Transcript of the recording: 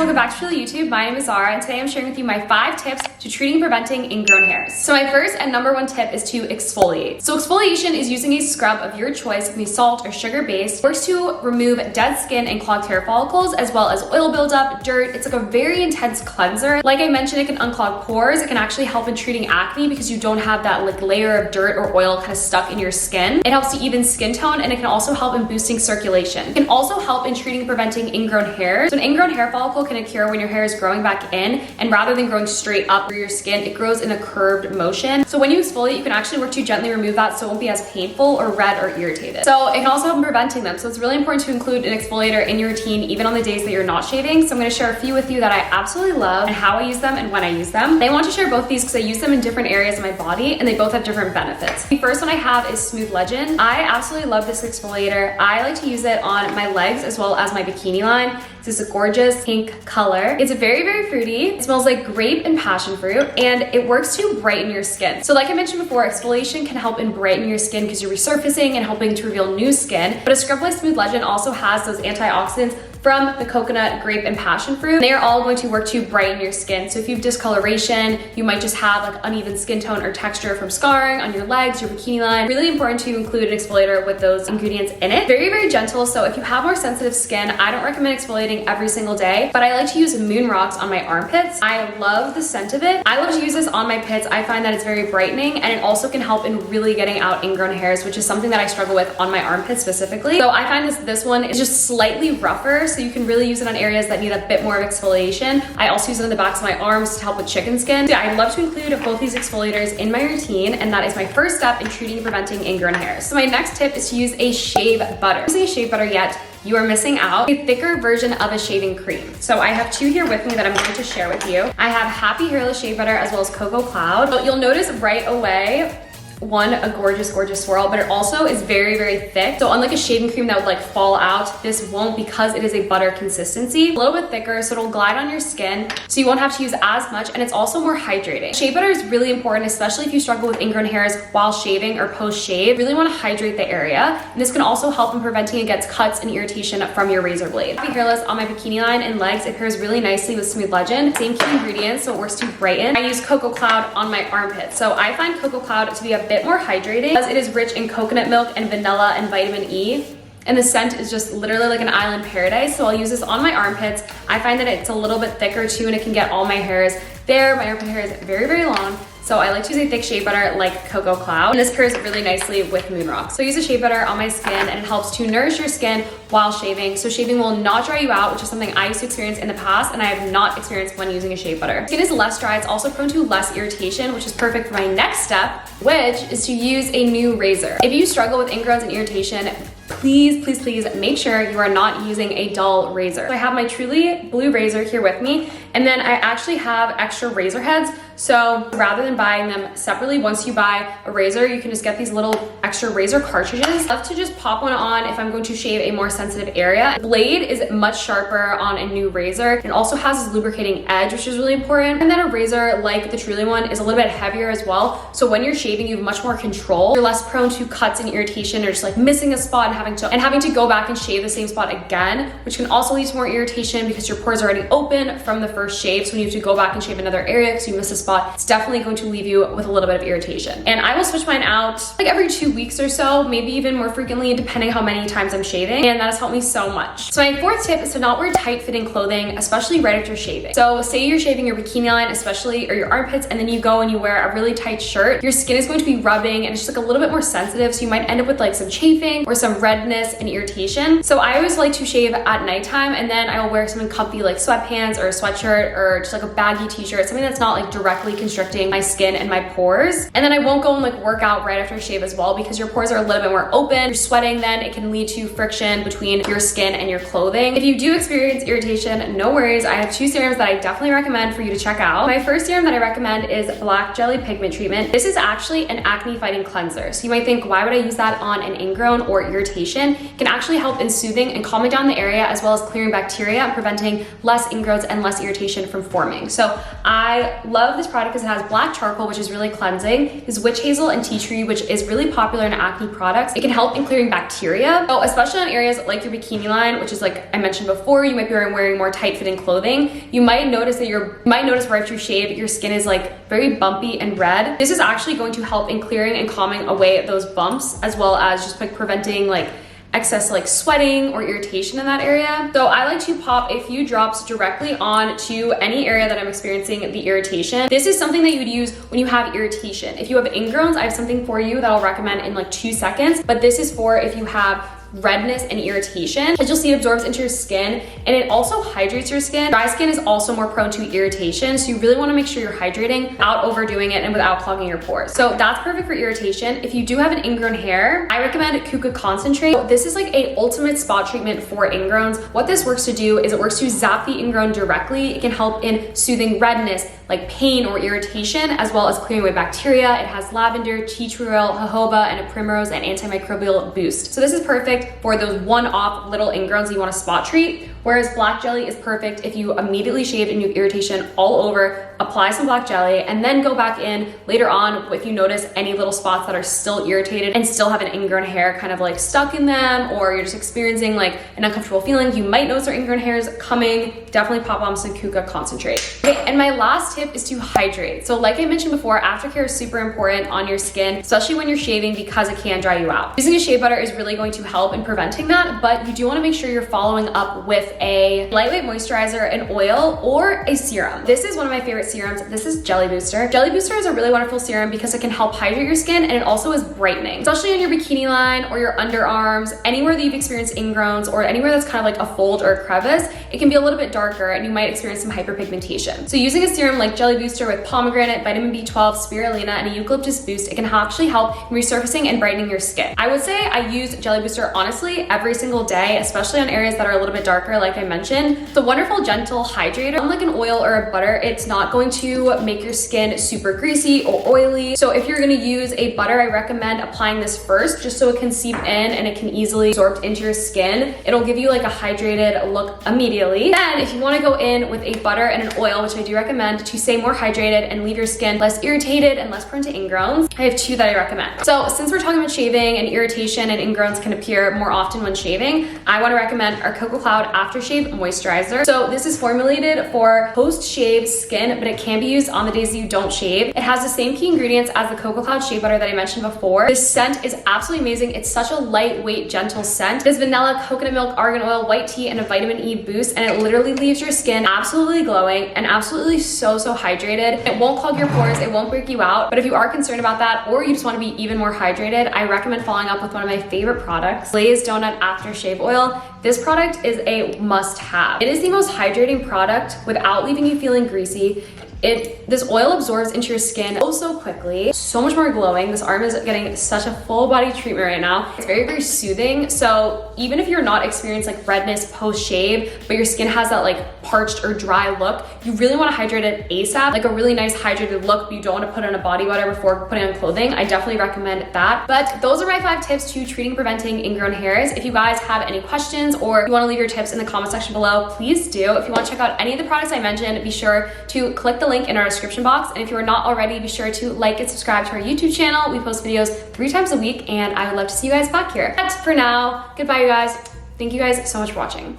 welcome back to YouTube. My name is Zara and today I'm sharing with you my 5 tips to treating and preventing ingrown hairs. So my first and number 1 tip is to exfoliate. So exfoliation is using a scrub of your choice. It can be salt or sugar based. It works to remove dead skin and clogged hair follicles as well as oil buildup, dirt. It's like a very intense cleanser. Like I mentioned, it can unclog pores. It can actually help in treating acne because you don't have that like layer of dirt or oil kind of stuck in your skin. It helps to even skin tone and it can also help in boosting circulation. It can also help in treating and preventing ingrown hairs. So an ingrown hair follicle can occur when your hair is growing back in, and rather than growing straight up through your skin, it grows in a curved motion. So when you exfoliate, you can actually work to gently remove that so it won't be as painful or red or irritated. So it can also help in preventing them. So it's really important to include an exfoliator in your routine even on the days that you're not shaving. So I'm going to share a few with you that I absolutely love and how I use them and when I use them. And I want to share both these because I use them in different areas of my body and they both have different benefits. The first one I have is Smooth Legend. I absolutely love this exfoliator. I like to use it on my legs as well as my bikini line. This is a gorgeous pink color. It's very, very fruity. It smells like grape and passion fruit, and it works to brighten your skin. So like I mentioned before, exfoliation can help in brightening your skin because you're resurfacing and helping to reveal new skin. But a scrub like Smooth Legend also has those antioxidants from the coconut, grape, and passion fruit. They are all going to work to brighten your skin. So if you have discoloration, you might just have like uneven skin tone or texture from scarring on your legs, your bikini line. Really important to include an exfoliator with those ingredients in it. Very, very gentle. So if you have more sensitive skin, I don't recommend exfoliating every single day, but I like to use Moon Rocks on my armpits. I love the scent of it. I love to use this on my pits. I find that it's very brightening and it also can help in really getting out ingrown hairs, which is something that I struggle with on my armpits specifically. So I find this one is just slightly rougher, so you can really use it on areas that need a bit more of exfoliation. I also use it on the backs of my arms to help with chicken skin. So I love to include both these exfoliators in my routine, and that is my first step in treating and preventing ingrown hairs. So my next tip is to use a shave butter. Using a shave butter yet, you are missing out a thicker version of a shaving cream. So I have 2 here with me that I'm going to share with you. I have Happy Hairless Shave Butter as well as Cocoa Cloud. So you'll notice right away, one, a gorgeous, gorgeous swirl, but it also is very, very thick. So unlike a shaving cream that would like fall out, this won't because it is a butter consistency. A little bit thicker, so it'll glide on your skin, so you won't have to use as much, and it's also more hydrating. Shave butter is really important, especially if you struggle with ingrown hairs while shaving or post-shave. Really want to hydrate the area, and this can also help in preventing against cuts and irritation from your razor blade. Happy Hairless on my bikini line and legs, it pairs really nicely with Smooth Legend. Same key ingredients, so it works to brighten. I use Cocoa Cloud on my armpits. So I find Cocoa Cloud to be a bit more hydrating as it is rich in coconut milk and vanilla and vitamin E. And the scent is just literally like an island paradise. So I'll use this on my armpits. I find that it's a little bit thicker too, and it can get all my hairs there. My armpit hair is very, very long. So I like to use a thick shea butter like Cocoa Cloud. And this pairs really nicely with Moon Rocks. So I use a shea butter on my skin and it helps to nourish your skin while shaving. So shaving will not dry you out, which is something I used to experience in the past and I have not experienced when using a shea butter. Skin is less dry. It's also prone to less irritation, which is perfect for my next step, which is to use a new razor. If you struggle with ingrowns and irritation, please, please, please make sure you are not using a dull razor. So I have my Truly blue razor here with me, and then I actually have extra razor heads. So rather than buying them separately, once you buy a razor, you can just get these little extra razor cartridges. I love to just pop one on if I'm going to shave a more sensitive area. The blade is much sharper on a new razor. It also has this lubricating edge, which is really important. And then a razor like the Truly one is a little bit heavier as well. So when you're shaving, you have much more control. You're less prone to cuts and irritation or just like missing a spot and having to go back and shave the same spot again, which can also lead to more irritation because your pores are already open from the first shave. So when you have to go back and shave another area because you missed a spot, it's definitely going to leave you with a little bit of irritation. And I will switch mine out like every 2 weeks or so, maybe even more frequently, depending how many times I'm shaving. And that has helped me so much. So my 4th tip is to not wear tight fitting clothing, especially right after shaving. So say you're shaving your bikini line, especially, or your armpits, and then you go and you wear a really tight shirt, your skin is going to be rubbing and it's just like a little bit more sensitive. So you might end up with like some chafing or some redness and irritation. So I always like to shave at nighttime, and then I will wear something comfy like sweatpants or a sweatshirt or just like a baggy t-shirt, something that's not like directly constricting my skin and my pores. And then I won't go and like work out right after a shave as well because your pores are a little bit more open. You're sweating, then it can lead to friction between your skin and your clothing. If you do experience irritation, no worries. I have 2 serums that I definitely recommend for you to check out. My first serum that I recommend is Black Jelly Pigment Treatment. This is actually an acne fighting cleanser. So you might think, why would I use that on an ingrown or irritation? It can actually help in soothing and calming down the area as well as clearing bacteria and preventing less ingrowns and less irritation from forming. So I love this product because it has black charcoal, which is really cleansing. There's witch hazel and tea tree, which is really popular in acne products. It can help in clearing bacteria. So especially on areas like your bikini line, which is like I mentioned before, you might be wearing more tight fitting clothing. You might notice that right after you shave, your skin is like very bumpy and red. This is actually going to help in clearing and calming away those bumps, as well as just like preventing like excess like sweating or irritation in that area. So I like to pop a few drops directly onto any area that I'm experiencing the irritation. This is something that you would use when you have irritation. If you have ingrowns, I have something for you that I'll recommend in like 2 seconds, but this is for if you have redness and irritation. As you'll see, it absorbs into your skin and it also hydrates your skin. Dry skin is also more prone to irritation, so you really want to make sure you're hydrating without overdoing it and without clogging your pores. So that's perfect for irritation. If you do have an ingrown hair, I recommend Kuka Concentrate. This is like a ultimate spot treatment for ingrowns. What this works to do is it works to zap the ingrown directly. It can help in soothing redness, like pain or irritation, as well as clearing away bacteria. It has lavender, tea tree oil, jojoba, and a primrose and antimicrobial boost. So this is perfect for those one-off little ingrowns you want to spot treat. Whereas black jelly is perfect if you immediately shaved and you have irritation all over, apply some black jelly and then go back in later on if you notice any little spots that are still irritated and still have an ingrown hair kind of like stuck in them, or you're just experiencing like an uncomfortable feeling, you might notice our ingrown hairs coming, definitely pop on some Kuka Concentrate. Okay, and my last tip is to hydrate. So like I mentioned before, aftercare is super important on your skin, especially when you're shaving because it can dry you out. Using a shea butter is really going to help in preventing that, but you do want to make sure you're following up with a lightweight moisturizer, an oil, or a serum. This is one of my favorite serums. This is Jelly Booster. Jelly Booster is a really wonderful serum because it can help hydrate your skin and it also is brightening, especially on your bikini line or your underarms, anywhere that you've experienced ingrowns or anywhere that's kind of like a fold or a crevice. It can be a little bit darker and you might experience some hyperpigmentation. So using a serum like Jelly Booster with pomegranate, vitamin B12, spirulina, and a eucalyptus boost, it can actually help in resurfacing and brightening your skin. I would say I use Jelly Booster honestly every single day, especially on areas that are a little bit darker, like I mentioned. It's a wonderful, gentle hydrator. Unlike an oil or a butter, it's not going to make your skin super greasy or oily. So if you're gonna use a butter, I recommend applying this first just so it can seep in and it can easily absorb into your skin. It'll give you like a hydrated look immediately. Then if you wanna go in with a butter and an oil, which I do recommend to stay more hydrated and leave your skin less irritated and less prone to ingrowns, I have 2 that I recommend. So since we're talking about shaving and irritation and ingrowns can appear more often when shaving, I wanna recommend our Cocoa Cloud Aftershave Moisturizer. So this is formulated for post-shave skin, but it can be used on the days that you don't shave. It has the same key ingredients as the Cocoa Cloud Shea Butter that I mentioned before. This scent is absolutely amazing. It's such a lightweight, gentle scent. There's vanilla, coconut milk, argan oil, white tea, and a vitamin E boost, and it literally leaves your skin absolutely glowing and absolutely so hydrated. It won't clog your pores, it won't break you out, but if you are concerned about that or you just want to be even more hydrated, I recommend following up with one of my favorite products, Lay's Donut Aftershave Oil. This product is a must-have. It is the most hydrating product without leaving you feeling greasy. This oil absorbs into your skin so quickly, so much more glowing. This arm is getting such a full body treatment right now. It's very soothing. So even if you're not experiencing like redness post shave, but your skin has that like parched or dry look, you really want to hydrate it ASAP, like a really nice hydrated look, but you don't want to put on a body butter before putting on clothing. I definitely recommend that. But those are my 5 tips to treating, preventing ingrown hairs. If you guys have any questions or you want to leave your tips in the comment section below, please do. If you want to check out any of the products I mentioned, be sure to click the link in our description box. And if you are not already, be sure to like and subscribe to our YouTube channel. We post videos 3 times a week and I would love to see you guys back here. But for now, goodbye you guys. Thank you guys so much for watching.